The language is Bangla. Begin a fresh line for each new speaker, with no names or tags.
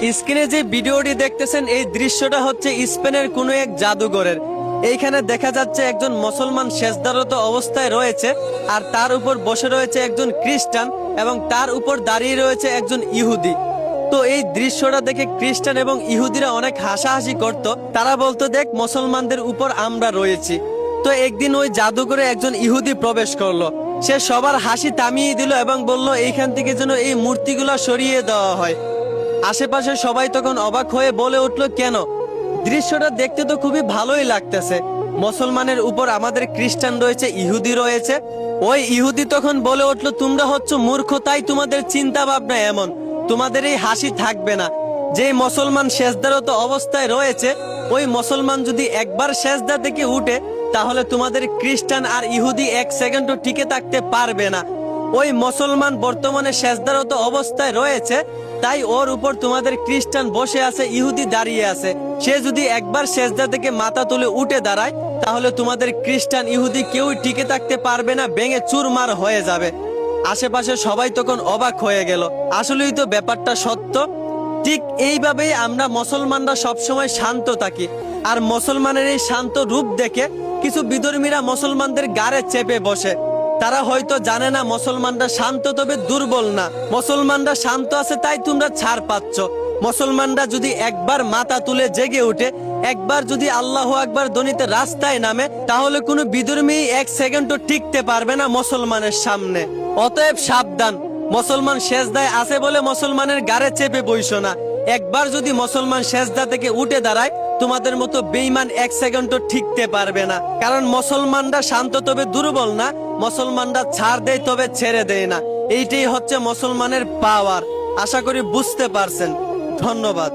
স্ক্রিনে যে ভিডিওটি দেখতেছেন এই দৃশ্যটা হচ্ছে স্পেনের কোনো এক জাদুঘরের। এইখানে দেখা যাচ্ছে একজন মুসলমান সেজদারত অবস্থায় রয়েছে, আর তার উপর বসে রয়েছে একজন খ্রিস্টান এবং তার উপর দাঁড়িয়ে রয়েছে একজন ইহুদি। তো এই দৃশ্যটা দেখে খ্রিস্টান এবং ইহুদিরা অনেক হাসাহাসি করত। তারা বলতো, দেখ মুসলমানদের উপর আমরা রয়েছি। তো একদিন ওই জাদুঘরে একজন ইহুদি প্রবেশ করলো। সে সবার হাসি থামিয়ে দিল এবং বলল, এইখান থেকে যেন এই মূর্তিগুলো সরিয়ে দেওয়া হয়। আশেপাশে সবাই তখন অবাক হয়ে বলে উঠলো, কেন? দৃশ্যটা দেখতে তো খুবই ভালোই লাগতেছে, মুসলমানের উপর আমাদের খ্রিস্টান রয়েছে, ইহুদি রয়েছে। ওই ইহুদি তখন বলে উঠলো, তোমরা হচ্ছে মূর্খ, তাই তোমাদের চিন্তা ভাবনা এমন, তোমাদের এই হাসি থাকবে না। যে মুসলমান সেজদারত অবস্থায় রয়েছে, ওই মুসলমান যদি একবার সেজদা থেকে উঠে, তাহলে তোমাদের খ্রিস্টান আর ইহুদি এক সেকেন্ডও টিকে থাকতে পারবে না। ওই মুসলমান বর্তমানে সেজদারত অবস্থায় রয়েছে, তাই ওর উপর তোমাদের খ্রিস্টান বসে আছে, ইহুদি দাঁড়িয়ে আছে। সে যদি একবার সেজদা থেকে মাথা তুলে উঠে দাঁড়ায়, তাহলে তোমাদের খ্রিস্টান ইহুদি কেউই টিকে থাকতে পারবে না, ভেঙে চুরমার হয়ে যাবে। আশেপাশে সবাই তখন অবাক হয়ে গেল। আসলেই তো ব্যাপারটা সত্য। ঠিক এইভাবেই আমরা মুসলমানরা সবসময় শান্ত থাকি। আর মুসলমানের এই শান্ত রূপ দেখে কিছু বিধর্মীরা মুসলমানদের গাড়ে চেপে বসে। তারা হয়তো জানে না মুসলমানরা শান্ত, তবে দুর্বল না। মুসলমানরা শান্ত আছে তাই তোমরা ছাড় পাচ্ছ। মুসলমানরা যদি একবার মাথা তুলে জেগে উঠে, একবার যদি আল্লাহু আকবার ধ্বনিতে রাস্তায় নামে, তাহলে কোনো বিধর্মী এক সেকেন্ডও টিকতে পারবে না মুসলমানের সামনে। অতএব সাবধান, মুসলমান সেজদায় আছে বলে মুসলমানের গাড়ে চেপে বইসো না। একবার যদি মুসলমান সেজদা থেকে উঠে দাঁড়ায়, তোমাদের মতো বেঈমান এক সেকেন্ডও ঠিকতে পারবে না। কারণ মুসলমানরা শান্ত তবে দুর্বল না, মুসলমানরা ছাড় দেয় তবে ছেড়ে দেয় না। এইটাই হচ্ছে মুসলমানের পাওয়ার। আশা করি বুঝতে পারছেন। ধন্যবাদ।